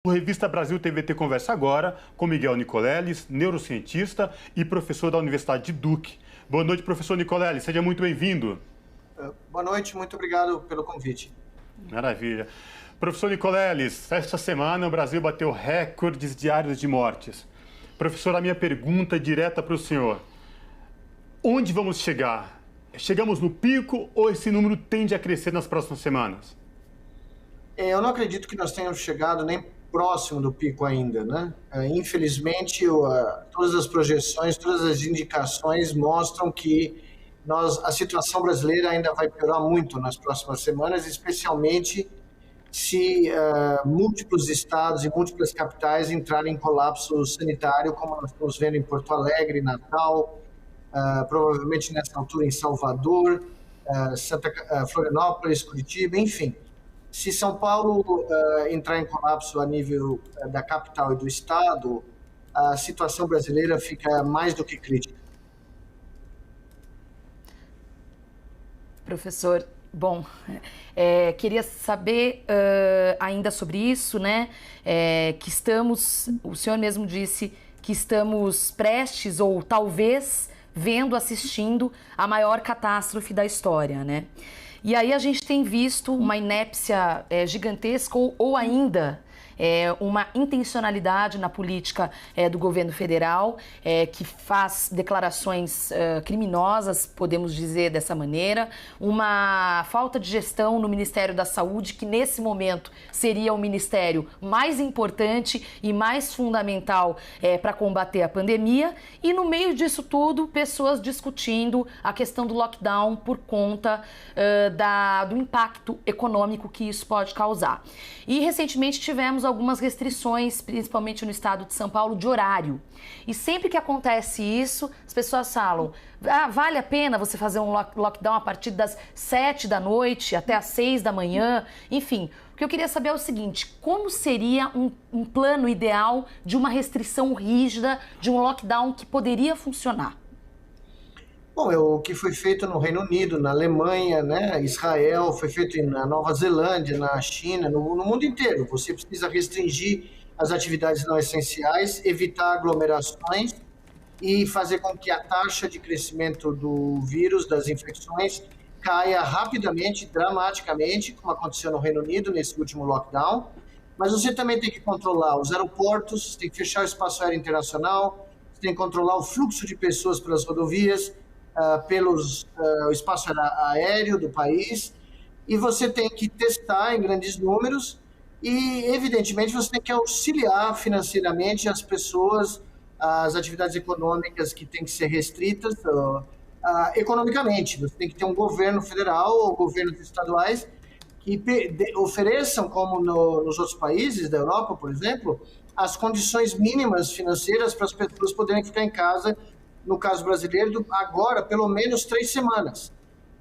O Revista Brasil TVT conversa agora com Miguel Nicoleles, neurocientista e professor da Universidade de Duke. Boa noite, professor Nicoleles, seja muito bem-vindo. Boa noite, muito obrigado pelo convite. Maravilha. Professor Nicoleles, esta semana o Brasil bateu recordes diários de mortes. Professor, a minha pergunta é direta para o senhor. Onde vamos chegar? Chegamos no pico ou esse número tende a crescer nas próximas semanas? Eu não acredito que nós tenhamos chegado nem próximo do pico ainda, né? Infelizmente, todas as projeções, todas as indicações mostram que a situação brasileira ainda vai piorar muito nas próximas semanas, especialmente se múltiplos estados e múltiplas capitais entrarem em colapso sanitário, como nós estamos vendo em Porto Alegre, Natal, provavelmente nessa altura em Salvador, Florianópolis, Curitiba, enfim. Se São Paulo entrar em colapso a nível da capital e do estado, a situação brasileira fica mais do que crítica. Professor, bom, queria saber ainda sobre isso, né? O senhor mesmo disse que estamos prestes ou talvez assistindo a maior catástrofe da história, né? E aí a gente tem visto uma inépcia gigantesca ou ainda uma intencionalidade na política do governo federal que faz declarações criminosas, podemos dizer dessa maneira, uma falta de gestão no Ministério da Saúde, que nesse momento seria o ministério mais importante e mais fundamental para combater a pandemia, e no meio disso tudo, pessoas discutindo a questão do lockdown por conta do impacto econômico que isso pode causar. E recentemente tivemos algumas restrições, principalmente no estado de São Paulo, de horário. E sempre que acontece isso, as pessoas falam, vale a pena você fazer um lockdown a partir das 7 da noite até as 6 da manhã? Enfim, o que eu queria saber é o seguinte, como seria um plano ideal de uma restrição rígida, de um lockdown que poderia funcionar? Bom, o que foi feito no Reino Unido, na Alemanha, né, Israel, foi feito na Nova Zelândia, na China, no mundo inteiro. Você precisa restringir as atividades não essenciais, evitar aglomerações e fazer com que a taxa de crescimento do vírus, das infecções, caia rapidamente, dramaticamente, como aconteceu no Reino Unido nesse último lockdown. Mas você também tem que controlar os aeroportos, tem que fechar o espaço aéreo internacional, você tem que controlar o fluxo de pessoas pelas rodovias, pelo espaço aéreo do país, e você tem que testar em grandes números e, evidentemente, você tem que auxiliar financeiramente as pessoas, as atividades econômicas que têm que ser restritas economicamente. Você tem que ter um governo federal ou governos estaduais que ofereçam, como nos outros países da Europa, por exemplo, as condições mínimas financeiras para as pessoas poderem ficar em casa, no caso brasileiro, agora pelo menos 3 semanas,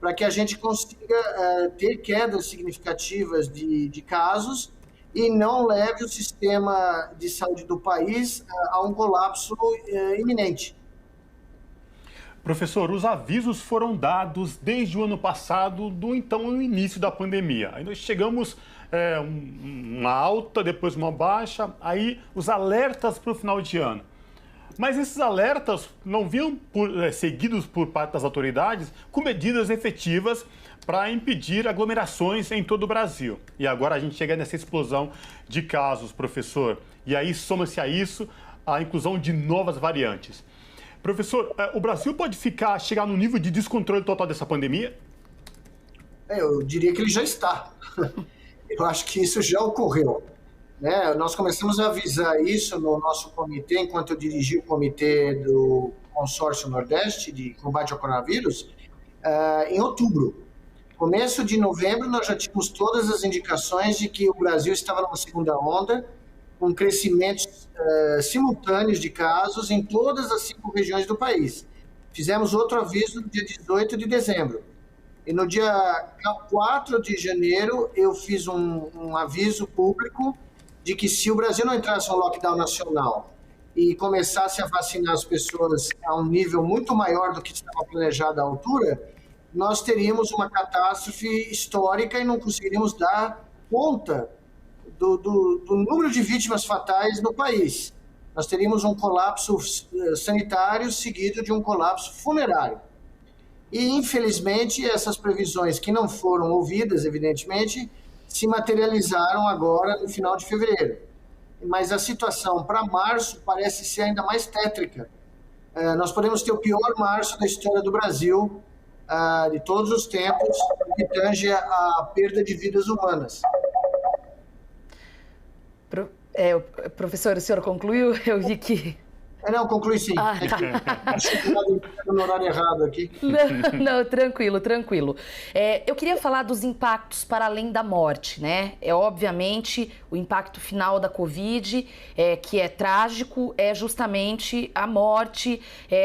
para que a gente consiga ter quedas significativas de casos e não leve o sistema de saúde do país a um colapso iminente. Professor, os avisos foram dados desde o ano passado, do início da pandemia. Aí nós chegamos uma alta, depois uma baixa, aí os alertas para o final de ano. Mas esses alertas não vinham seguidos por parte das autoridades com medidas efetivas para impedir aglomerações em todo o Brasil. E agora a gente chega nessa explosão de casos, professor. E aí soma-se a isso a inclusão de novas variantes. Professor, o Brasil pode chegar no nível de descontrole total dessa pandemia? Eu diria que ele já está. Eu acho que isso já ocorreu. Nós começamos a avisar isso no nosso comitê, enquanto eu dirigi o comitê do Consórcio Nordeste de combate ao coronavírus, em outubro. Começo de novembro, nós já tínhamos todas as indicações de que o Brasil estava numa segunda onda, com crescimentos simultâneos de casos em todas as 5 regiões do país. Fizemos outro aviso no dia 18 de dezembro. E no dia 4 de janeiro, eu fiz um aviso público de que se o Brasil não entrasse no lockdown nacional e começasse a vacinar as pessoas a um nível muito maior do que estava planejado à altura, nós teríamos uma catástrofe histórica e não conseguiríamos dar conta do número de vítimas fatais no país. Nós teríamos um colapso sanitário seguido de um colapso funerário. E, infelizmente, essas previsões que não foram ouvidas, evidentemente, se materializaram agora no final de fevereiro. Mas a situação para março parece ser ainda mais tétrica. Nós podemos ter o pior março da história do Brasil, de todos os tempos, que tange a perda de vidas humanas. Professor, o senhor concluiu? Eu vi que... Não, conclui sim. Tá. Acho que eu no horário errado aqui. Não, tranquilo. Eu queria falar dos impactos para além da morte, né? Obviamente, o impacto final da Covid, que é trágico, é justamente a morte,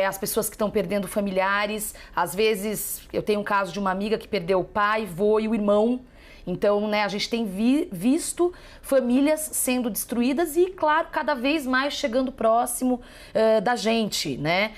as pessoas que estão perdendo familiares. Às vezes, eu tenho um caso de uma amiga que perdeu o pai, vô e o irmão. Então, né, a gente tem visto famílias sendo destruídas e, claro, cada vez mais chegando próximo da gente, né?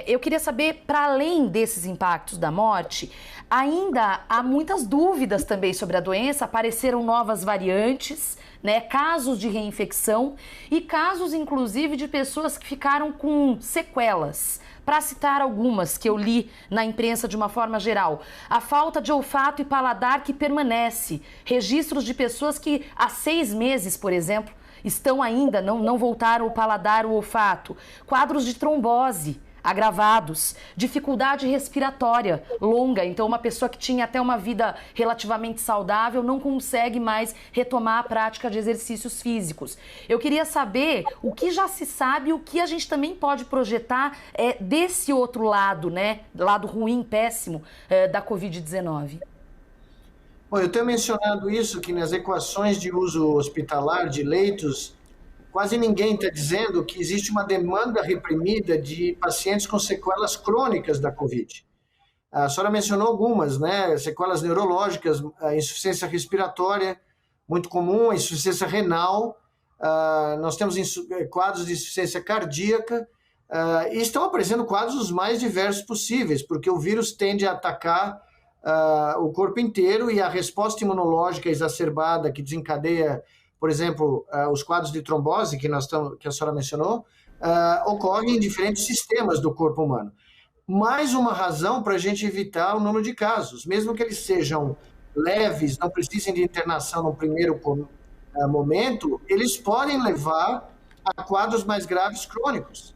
Eu queria saber, para além desses impactos da morte, ainda há muitas dúvidas também sobre a doença, apareceram novas variantes, né, casos de reinfecção e casos, inclusive, de pessoas que ficaram com sequelas. Para citar algumas que eu li na imprensa de uma forma geral, a falta de olfato e paladar que permanece, registros de pessoas que há 6 meses, por exemplo, estão ainda, não voltaram o paladar, o olfato, quadros de trombose agravados, dificuldade respiratória longa, então uma pessoa que tinha até uma vida relativamente saudável não consegue mais retomar a prática de exercícios físicos. Eu queria saber o que já se sabe, o que a gente também pode projetar desse outro lado, né, lado ruim, péssimo da Covid-19. Bom, eu tenho mencionado isso, que nas equações de uso hospitalar de leitos, quase ninguém está dizendo que existe uma demanda reprimida de pacientes com sequelas crônicas da Covid. A senhora mencionou algumas, né? Sequelas neurológicas, a insuficiência respiratória, muito comum, a insuficiência renal, nós temos quadros de insuficiência cardíaca, e estão aparecendo quadros os mais diversos possíveis, porque o vírus tende a atacar o corpo inteiro e a resposta imunológica exacerbada que desencadeia, por exemplo, os quadros de trombose que a senhora mencionou, ocorrem em diferentes sistemas do corpo humano. Mais uma razão para a gente evitar o número de casos, mesmo que eles sejam leves, não precisem de internação no primeiro momento, eles podem levar a quadros mais graves crônicos.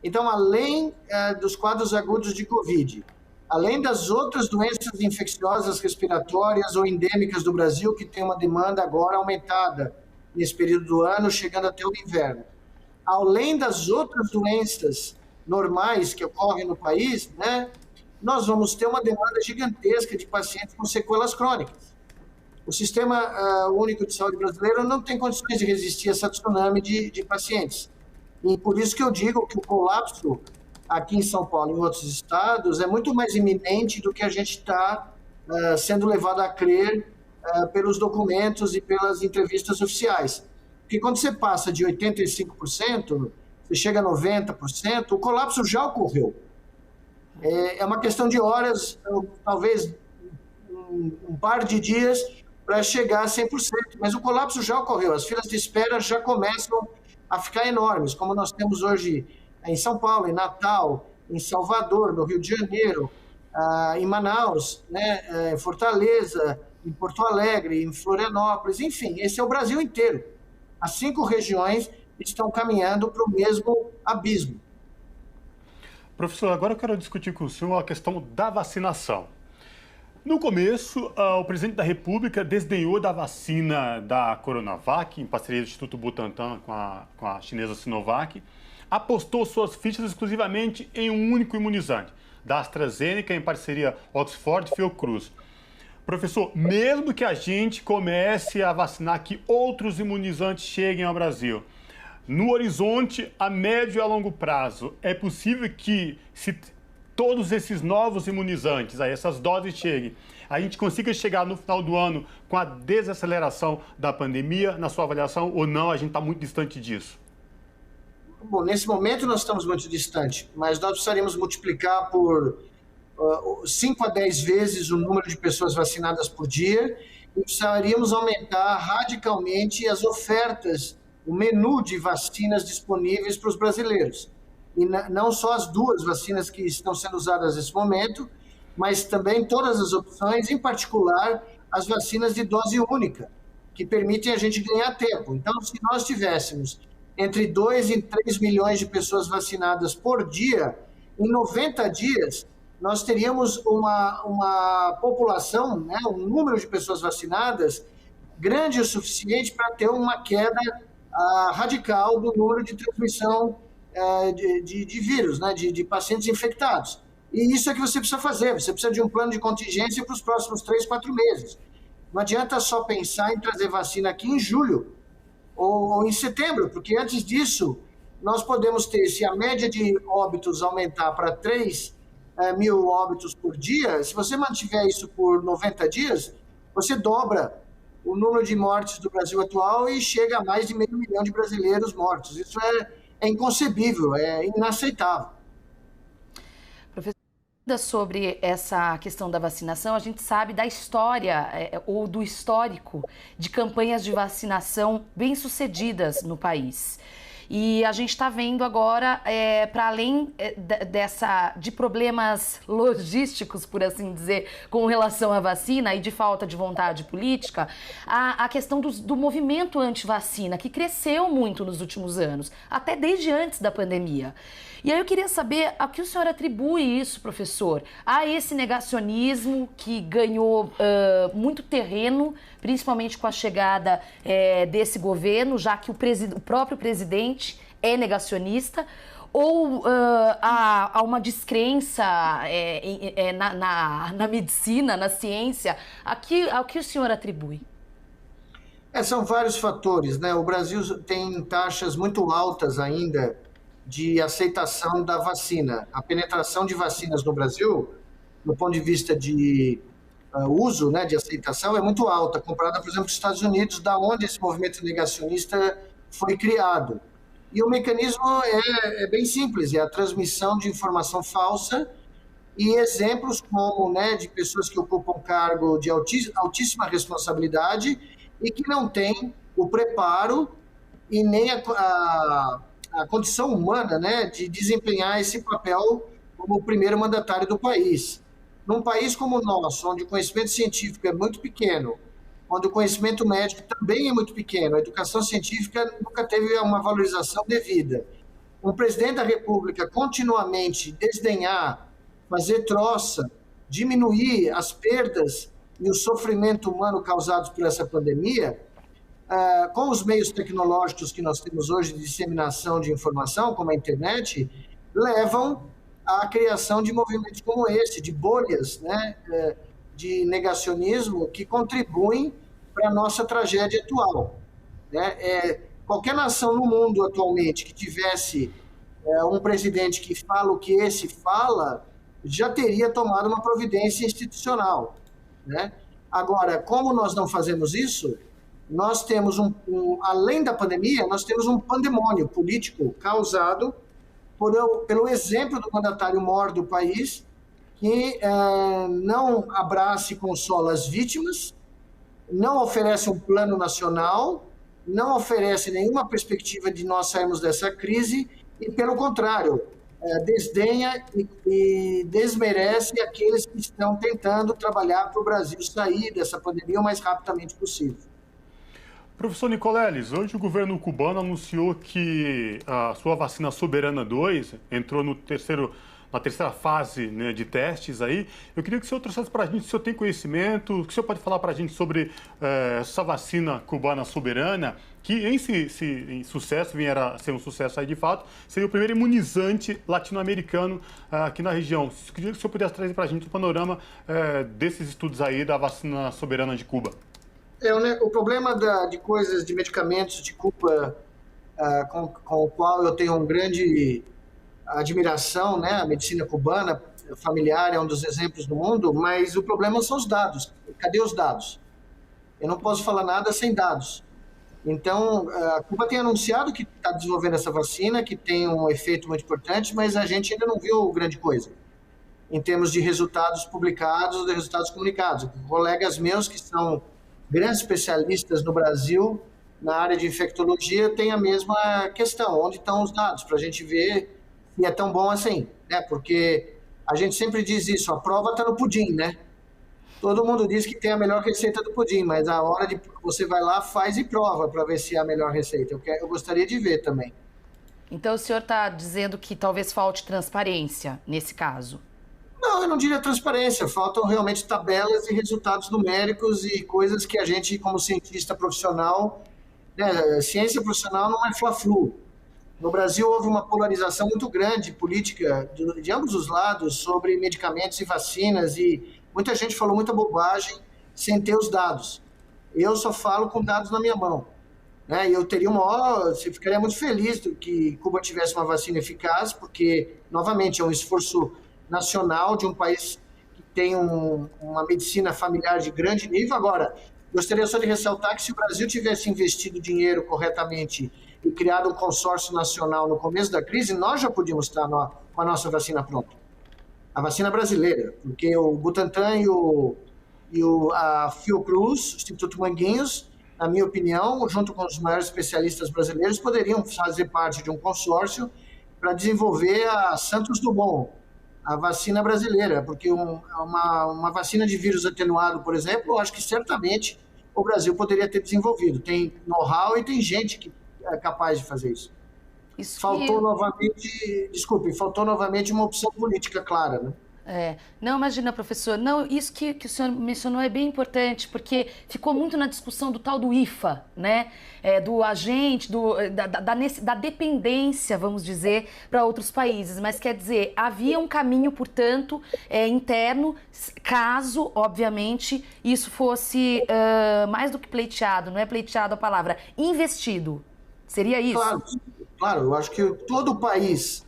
Então, além dos quadros agudos de Covid, além das outras doenças infecciosas respiratórias ou endêmicas do Brasil, que tem uma demanda agora aumentada nesse período do ano, chegando até o inverno. Além das outras doenças normais que ocorrem no país, né, nós vamos ter uma demanda gigantesca de pacientes com sequelas crônicas. O Sistema Único de Saúde brasileiro não tem condições de resistir a essa tsunami de pacientes. E por isso que eu digo que o colapso aqui em São Paulo e em outros estados é muito mais iminente do que a gente está sendo levado a crer pelos documentos e pelas entrevistas oficiais. Porque quando você passa de 85%, você chega a 90%, o colapso já ocorreu. É uma questão de horas, talvez um par de dias, para chegar a 100%. Mas o colapso já ocorreu, as filas de espera já começam a ficar enormes, como nós temos hoje em São Paulo, em Natal, em Salvador, no Rio de Janeiro, em Manaus, né, em Fortaleza, em Porto Alegre, em Florianópolis, enfim, esse é o Brasil inteiro. As 5 regiões estão caminhando para o mesmo abismo. Professor, agora eu quero discutir com o senhor a questão da vacinação. No começo, o presidente da República desdenhou da vacina da Coronavac, em parceria do Instituto Butantan com a chinesa Sinovac, apostou suas fichas exclusivamente em um único imunizante, da AstraZeneca, em parceria Oxford-Fiocruz. Professor, mesmo que a gente comece a vacinar, que outros imunizantes cheguem ao Brasil, no horizonte a médio e a longo prazo, é possível que, se todos esses novos imunizantes, essas doses cheguem, a gente consiga chegar no final do ano com a desaceleração da pandemia, na sua avaliação, ou não, a gente está muito distante disso? Bom, nesse momento nós estamos muito distante, mas nós precisaríamos multiplicar por 5 a 10 vezes o número de pessoas vacinadas por dia e precisaríamos aumentar radicalmente as ofertas, o menu de vacinas disponíveis para os brasileiros. E não só as 2 vacinas que estão sendo usadas nesse momento, mas também todas as opções, em particular as vacinas de dose única, que permitem a gente ganhar tempo. Então, se nós tivéssemos entre 2 e 3 milhões de pessoas vacinadas por dia, em 90 dias, nós teríamos uma população, né, um número de pessoas vacinadas grande o suficiente para ter uma queda radical do número de transmissão de vírus, né, de pacientes infectados. E isso é que você precisa fazer, você precisa de um plano de contingência para os próximos 3, 4 meses. Não adianta só pensar em trazer vacina aqui em julho ou em setembro, porque antes disso nós podemos ter, se a média de óbitos aumentar para 3 mil óbitos por dia, se você mantiver isso por 90 dias, você dobra o número de mortes do Brasil atual e chega a mais de meio milhão de brasileiros mortos. Isso é inconcebível, é inaceitável. Sobre essa questão da vacinação, a gente sabe da história ou do histórico de campanhas de vacinação bem-sucedidas no país. E a gente está vendo agora, para além de problemas logísticos, por assim dizer, com relação à vacina e de falta de vontade política, a questão do movimento anti-vacina, que cresceu muito nos últimos anos, até desde antes da pandemia. E aí eu queria saber a que o senhor atribui isso, professor, a esse negacionismo que ganhou muito terreno, principalmente com a chegada desse governo, já que o próprio presidente é negacionista, ou há uma descrença na medicina, na ciência? Ao que o senhor atribui? São vários fatores, né? O Brasil tem taxas muito altas ainda de aceitação da vacina. A penetração de vacinas no Brasil, do ponto de vista de uso, né, de aceitação, é muito alta, comparada, por exemplo, com os Estados Unidos, da onde esse movimento negacionista foi criado. E o mecanismo é bem simples, é a transmissão de informação falsa e exemplos como, né, de pessoas que ocupam cargo de altíssima responsabilidade e que não têm o preparo e nem a condição humana, né, de desempenhar esse papel como o primeiro mandatário do país. Num país como o nosso, onde o conhecimento científico é muito pequeno, onde o conhecimento médico também é muito pequeno, a educação científica nunca teve uma valorização devida. Um presidente da República continuamente desdenhar, fazer troça, diminuir as perdas e o sofrimento humano causados por essa pandemia, com os meios tecnológicos que nós temos hoje de disseminação de informação, como a internet, levam à criação de movimentos como esse, de bolhas, né, de negacionismo que contribuem para a nossa tragédia atual. Né? Qualquer nação no mundo atualmente que tivesse um presidente que fala o que esse fala, já teria tomado uma providência institucional. Né? Agora, como nós não fazemos isso, nós temos além da pandemia, nós temos um pandemônio político causado pelo exemplo do mandatário mor do país, que não abraça e consola as vítimas, não oferece um plano nacional, não oferece nenhuma perspectiva de nós sairmos dessa crise e, pelo contrário, desdenha e desmerece aqueles que estão tentando trabalhar para o Brasil sair dessa pandemia o mais rapidamente possível. Professor Nicoleles, hoje o governo cubano anunciou que a sua vacina Soberana 2 entrou na terceira fase, né, de testes aí. Eu queria que o senhor trouxesse para a gente, se o senhor tem conhecimento, o que o senhor pode falar para a gente sobre essa vacina cubana Soberana, que em sucesso, vier a ser um sucesso aí de fato, seria o primeiro imunizante latino-americano aqui na região. Eu queria que o senhor pudesse trazer para a gente o panorama desses estudos aí da vacina Soberana de Cuba. O problema de coisas, de medicamentos de Cuba, com o qual eu tenho uma grande admiração, né? A medicina cubana familiar é um dos exemplos do mundo, mas o problema são os dados. Cadê os dados? Eu não posso falar nada sem dados. Então, a Cuba tem anunciado que está desenvolvendo essa vacina, que tem um efeito muito importante, mas a gente ainda não viu grande coisa em termos de resultados publicados, de resultados comunicados. Colegas meus que são grandes especialistas no Brasil, na área de infectologia, têm a mesma questão. Onde estão os dados? Para a gente ver se é tão bom assim, né? Porque a gente sempre diz isso, a prova está no pudim, né? Todo mundo diz que tem a melhor receita do pudim, mas a hora de você vai lá, faz e prova para ver se é a melhor receita. Eu gostaria de ver também. Então o senhor está dizendo que talvez falte transparência nesse caso? Não, eu não diria transparência, faltam realmente tabelas e resultados numéricos e coisas que a gente, como cientista profissional, né, ciência profissional não é fla-flu. No Brasil houve uma polarização muito grande política de ambos os lados sobre medicamentos e vacinas e muita gente falou muita bobagem sem ter os dados. Eu só falo com dados na minha mão. Né? E eu teria ficaria muito feliz que Cuba tivesse uma vacina eficaz, porque, novamente, é um esforço nacional de um país que tem uma medicina familiar de grande nível. Agora, gostaria só de ressaltar que se o Brasil tivesse investido dinheiro corretamente e criado um consórcio nacional no começo da crise, nós já podíamos estar com a nossa vacina pronta. A vacina brasileira, porque o Butantan e a Fiocruz, o Instituto Manguinhos, na minha opinião, junto com os maiores especialistas brasileiros, poderiam fazer parte de um consórcio para desenvolver a Santos Dumont, a vacina brasileira, porque uma vacina de vírus atenuado, por exemplo, eu acho que certamente o Brasil poderia ter desenvolvido. Tem know-how e tem gente que é capaz de fazer isso. Faltou novamente uma opção política clara, né? Não, imagina, professor, não, isso que o senhor mencionou é bem importante, porque ficou muito na discussão do tal do IFA, né? Do agente, da dependência, vamos dizer, para outros países. Mas quer dizer, havia um caminho, portanto, interno, caso, obviamente, isso fosse mais do que pleiteado, não é pleiteado a palavra, investido. Seria isso? Claro, eu acho que todo o país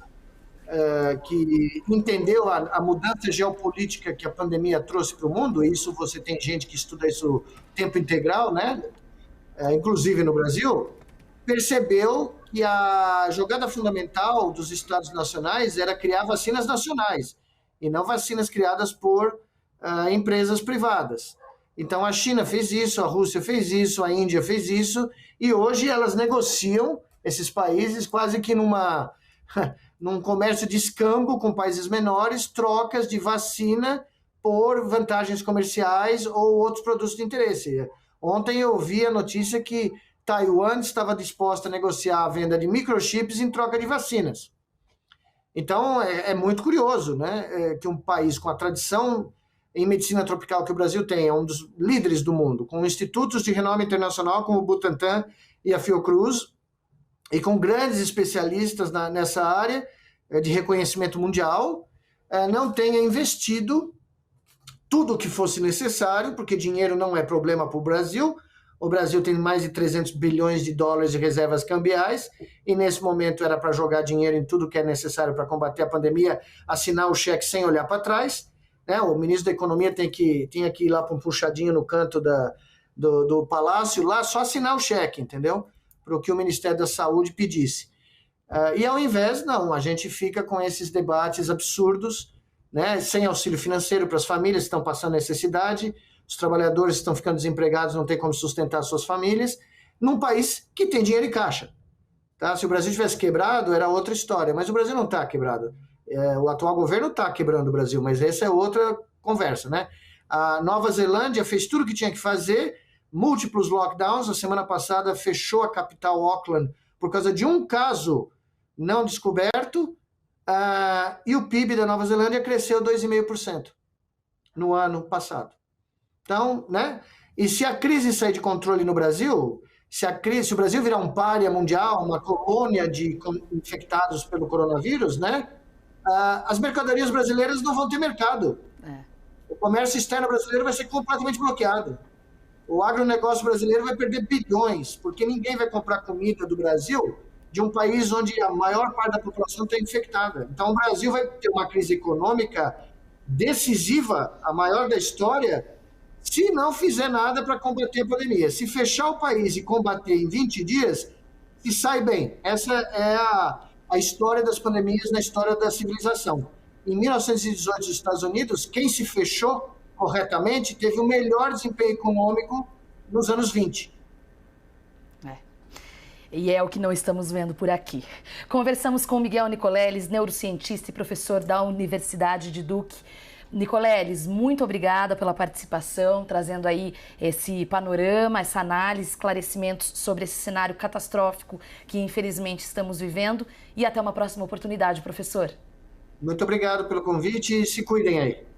que entendeu a mudança geopolítica que a pandemia trouxe para o mundo, e isso você tem gente que estuda isso tempo integral, né? Inclusive no Brasil, percebeu que a jogada fundamental dos Estados nacionais era criar vacinas nacionais e não vacinas criadas por empresas privadas. Então a China fez isso, a Rússia fez isso, a Índia fez isso, e hoje elas negociam, esses países, quase que num comércio de escambo com países menores, trocas de vacina por vantagens comerciais ou outros produtos de interesse. Ontem eu vi a notícia que Taiwan estava disposta a negociar a venda de microchips em troca de vacinas. Então, é muito curioso, né, que um país com a tradição em medicina tropical que o Brasil tem, é um dos líderes do mundo, com institutos de renome internacional como o Butantan e a Fiocruz, e com grandes especialistas nessa área de reconhecimento mundial, não tenha investido tudo o que fosse necessário, porque dinheiro não é problema para o Brasil. O Brasil tem mais de 300 bilhões de dólares de reservas cambiais, e nesse momento era para jogar dinheiro em tudo que é necessário para combater a pandemia, assinar o cheque sem olhar para trás. Né? O ministro da Economia tinha que ir lá para um puxadinho no canto do palácio, lá só assinar o cheque, entendeu? Para o que o Ministério da Saúde pedisse. E ao invés, não, a gente fica com esses debates absurdos, né, sem auxílio financeiro para as famílias que estão passando necessidade, os trabalhadores estão ficando desempregados, não tem como sustentar suas famílias, num país que tem dinheiro em caixa. Tá? Se o Brasil tivesse quebrado, era outra história, mas o Brasil não está quebrado. O atual governo está quebrando o Brasil, mas essa é outra conversa. Né? A Nova Zelândia fez tudo o que tinha que fazer, múltiplos lockdowns. A semana passada fechou a capital Auckland por causa de um caso não descoberto, e o PIB da Nova Zelândia cresceu 2,5% no ano passado. Então, né? E se a crise sair de controle no Brasil, se o Brasil virar um pária mundial, uma colônia de infectados pelo coronavírus, né? As mercadorias brasileiras não vão ter mercado. O comércio externo brasileiro vai ser completamente bloqueado. O agronegócio brasileiro vai perder bilhões, porque ninguém vai comprar comida do Brasil de um país onde a maior parte da população está infectada. Então, o Brasil vai ter uma crise econômica decisiva, a maior da história, se não fizer nada para combater a pandemia. Se fechar o país e combater em 20 dias, se sai bem. Essa é a história das pandemias na história da civilização. Em 1918, nos Estados Unidos, quem se fechou corretamente teve o melhor desempenho econômico nos anos 20. E é o que não estamos vendo por aqui. Conversamos com Miguel Nicoleles, neurocientista e professor da Universidade de Duke. Nicoleles, muito obrigada pela participação, trazendo aí esse panorama, essa análise, esclarecimentos sobre esse cenário catastrófico que infelizmente estamos vivendo. E até uma próxima oportunidade, professor. Muito obrigado pelo convite e se cuidem aí.